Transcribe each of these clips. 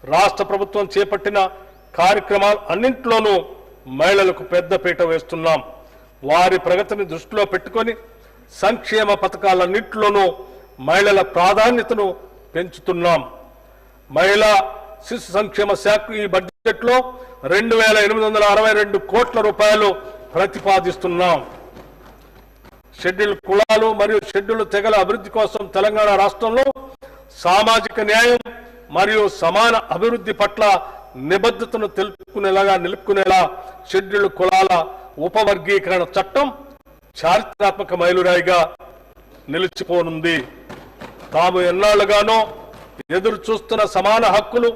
రాష్ట్ర ప్రభుత్వం చేపట్టిన కార్యక్రమాలు అన్నింటిలోనూ మహిళలకు పెద్దపీట వేస్తున్నాం. వారి ప్రగతిని దృష్టిలో పెట్టుకొని సంక్షేమ పథకాలన్నింటిలోనూ మహిళల ప్రాధాన్యతను పెంచుతున్నాం. మహిళా శిశు సంక్షేమ శాఖ ఈ బడ్జెట్లో 2,862 కోట్ల రూపాయలు ప్రతిపాదిస్తున్నాం. షెడ్యూల్ కులాలు మరియు షెడ్యూల్ తెగల అభివృద్ధి కోసం తెలంగాణ రాష్ట్రంలో సామాజిక న్యాయం మరియు సమాన అభివృద్ధి పట్ల నిబద్ధతను నిలుపుకునేలా షెడ్యూల్ కులాల ఉపవర్గీకరణ చట్టం చారిత్రాత్మక మైలురాయిగా నిలిచిపోనుంది. తాము ఎన్నాళ్లుగానో ఎదురు చూస్తున్న సమాన హక్కులు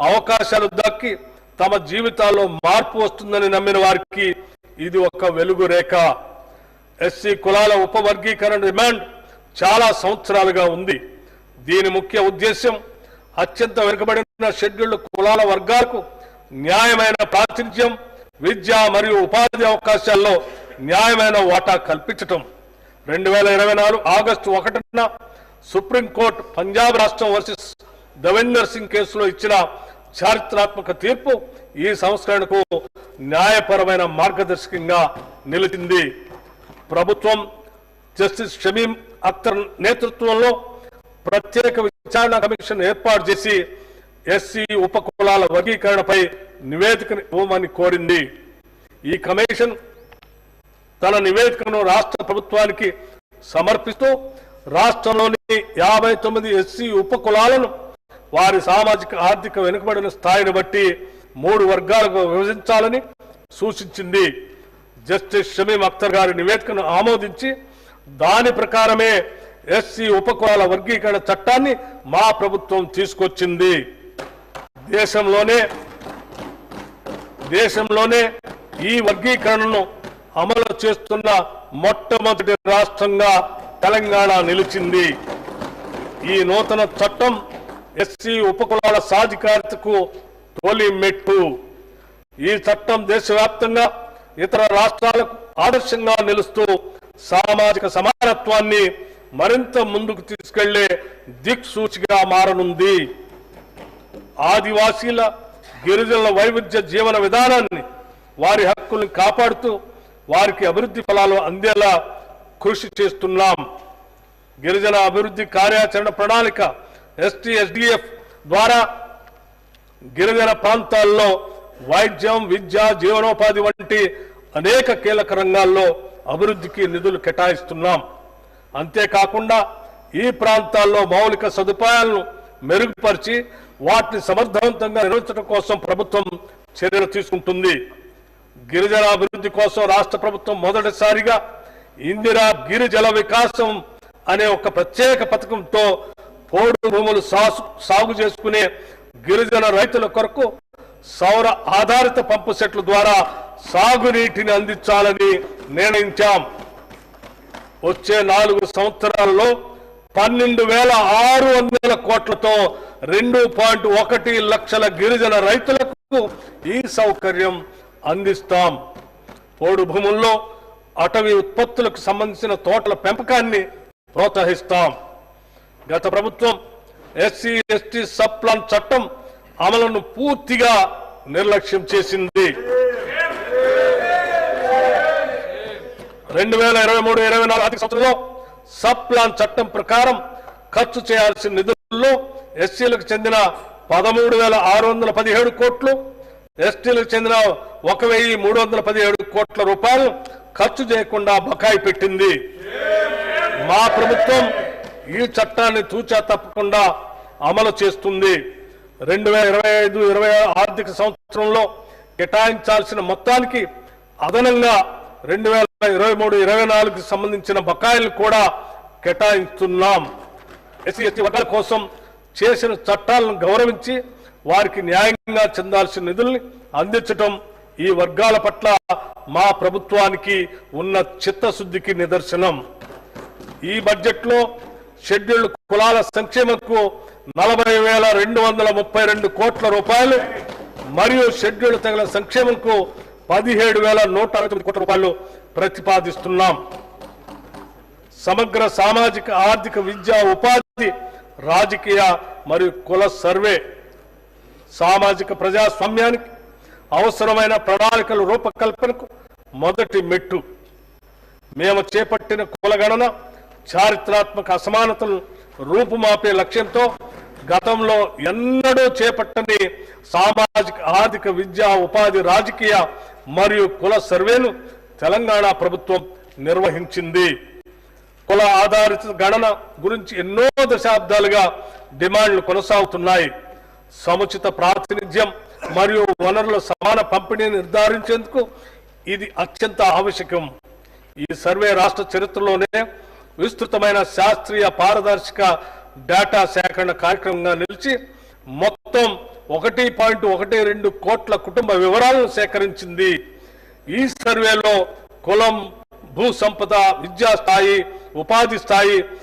అవకాశాలు దక్కి తమ జీవితాల్లో మార్పు వస్తుందని నమ్మిన వారికి ఇది ఒక వెలుగు రేఖ. ఎస్సీ కులాల ఉపవర్గీకరణ డిమాండ్ చాలా సంవత్సరాలుగా ఉంది. దీని ముఖ్య ఉద్దేశ్యం అత్యంత వెనుకబడిన షెడ్యూల్డ్ కులాల వర్గాలకు న్యాయమైన ప్రాతినిధ్యం, విద్య మరియు ఉపాధి అవకాశాల్లో న్యాయమైన వాటా కల్పించటం. 2024 ఆగస్టు 1న సుప్రీంకోర్టు పంజాబ్ రాష్ట్రం వర్సెస్ దవిందర్ సింగ్ కేసులో ఇచ్చిన చారిత్రాత్మక తీర్పు ఈ సంస్కరణకు న్యాయపరమైన మార్గదర్శకంగా నిలిచింది. ప్రభుత్వం జస్టిస్ షమీం అఖ్తర్ నేతృత్వంలో ప్రత్యేక విచారణ కమిషన్ ఏర్పాటు చేసి ఎస్సీ ఉపకులాల వర్గీకరణపై నివేదికను ఇవ్వమని కోరింది. ఈ కమిషన్ తన నివేదికను రాష్ట్ర ప్రభుత్వానికి సమర్పిస్తూ రాష్ట్రంలోని 59 ఎస్సీ ఉపకులాలను వారి సామాజిక ఆర్థిక వెనుకబడిన స్థాయిని బట్టి 3 వర్గాలకు విభజించాలని సూచించింది. జస్టిస్ షమీం అఖ్తర్ గారి నివేదికను ఆమోదించి దాని ప్రకారమే ఎస్సీ ఉపకులాల వర్గీకరణ చట్టాన్ని మా ప్రభుత్వం తీసుకొచ్చింది. దేశంలోనే ఈ వర్గీకరణను అమలు చేస్తున్న మొట్టమొదటి రాష్ట్రంగా తెలంగాణ నిలిచింది. ఈ నూతన చట్టం ఎస్సీ ఉపకులాల సాధికారతకు తొలి మెట్టు. ఈ చట్టం దేశవ్యాప్తంగా ఇతర రాష్ట్రాలకు ఆదర్శంగా నిలుస్తూ సామాజిక సమానత్వాన్ని మరింత ముందుకు తీసుకెళ్లే దిక్సూచిగా మారనుంది. ఆదివాసీల గిరిజనుల వైవిధ్య జీవన విధానాన్ని, వారి హక్కుల్ని కాపాడుతూ వారికి అభివృద్ధి ఫలాలు అందేలా కృషి చేస్తున్నాం. గిరిజన అభివృద్ధి కార్యాచరణ ప్రణాళిక STSDF ద్వారా గిరిజన ప్రాంతాల్లో వైద్యం, విద్య, జీవనోపాధి వంటి అనేక కీలక రంగాల్లో అభివృద్ధికి నిధులు కేటాయిస్తున్నాం. అంతేకాకుండా ఈ ప్రాంతాల్లో మౌలిక సదుపాయాలను మెరుగుపరిచి వాటిని సమర్థవంతంగా నిర్వహించడం కోసం ప్రభుత్వం చర్యలు తీసుకుంటుంది. గిరిజన అభివృద్ధి కోసం రాష్ట్ర ప్రభుత్వం మొదటిసారిగా ఇందిరా గిరిజల వికాసం అనే ఒక ప్రత్యేక పథకంతో పోడు భూములు సాగు చేసుకునే గిరిజన రైతుల కొరకు సౌర ఆధారిత పంపు సెట్ల ద్వారా సాగునీటిని అందించాలని నిర్ణయించాం. వచ్చే 4 సంవత్సరాలలో 12,600 కోట్లతో 2.1 లక్షల గిరిజన రైతులకు ఈ సౌకర్యం అందిస్తాం. పోడు భూముల్లో అటవీ ఉత్పత్తులకు సంబంధించిన తోటల పెంపకాన్ని ప్రోత్సహిస్తాం. గత ప్రభుత్వం SC/ST సబ్ ప్లాన్ చట్టం అమలును పూర్తిగా నిర్లక్ష్యం చేసింది. 2023-24 ఆర్థిక సంవత్సరంలో సబ్ ప్లాన్ చట్టం ప్రకారం ఖర్చు చేయాల్సిన నిధుల్లో ఎస్సీలకు చెందిన 13,617 కోట్లు, ఎస్టీలకు చెందిన 1,317 కోట్ల రూపాయలు ఖర్చు చేయకుండా బకాయి పెట్టింది. మా ప్రభుత్వం ఈ చట్టాన్ని తూచా తప్పకుండా అమలు చేస్తుంది. 2025-26 ఆర్థిక సంవత్సరంలో కేటాయించాల్సిన మొత్తానికి అదనంగా 2023-24కి సంబంధించిన బకాయిలు కూడా కేటాయిస్తున్నాం. SC/ST వర్గాల కోసం చేసిన చట్టాలను గౌరవించి వారికి న్యాయంగా చెందాల్సిన నిధుల్ని అందించడం ఈ వర్గాల పట్ల మా ప్రభుత్వానికి ఉన్న చిత్తశుద్ధికి నిదర్శనం. ఈ బడ్జెట్లో షెడ్యూల్డ్ కులాల సంక్షేమంకు 40,232 కోట్ల రూపాయలు మరియు షెడ్యూల్డ్ తెగల సంక్షేమంకు 17,169 కోట్ల రూపాయలు ప్రతిపాదిస్తున్నాం. సమగ్ర సామాజిక ఆర్థిక విద్యా ఉపాధి రాజకీయ మరియు కుల సర్వే సామాజిక ప్రజాస్వామ్యానికి అవసరమైన ప్రణాళికల రూపకల్పనకు మొదటి మెట్టు. మేము చేపట్టిన కులగణన చారిత్రాత్మక అసమానతలను రూపుమాపే లక్ష్యంతో గతంలో ఎన్నడూ చేపట్టని సామాజిక ఆర్థిక విద్యా ఉపాధి రాజకీయ మరియు కుల సర్వేను తెలంగాణ ప్రభుత్వం నిర్వహించింది. కుల ఆధారిత గణన గురించి ఎన్నో దశాబ్దాలుగా డిమాండ్లు కొనసాగుతున్నాయి. సముచిత ప్రాతినిధ్యం మరియు వనరుల సమాన పంపిణీని నిర్ధారించేందుకు ఇది అత్యంత ఆవశ్యకం. ఈ సర్వే రాష్ట్ర చరిత్రలోనే విస్తృతమైన శాస్త్రీయ పారదర్శక డేటా సేకరణ కార్యక్రమంగా నిలిచి మొత్తం 1.12 కోట్ల కుటుంబ వివరాలను సేకరించింది. ఈ సర్వేలో కులం, భూ సంపద, విద్యా స్థాయి, ఉపాధి స్థాయి,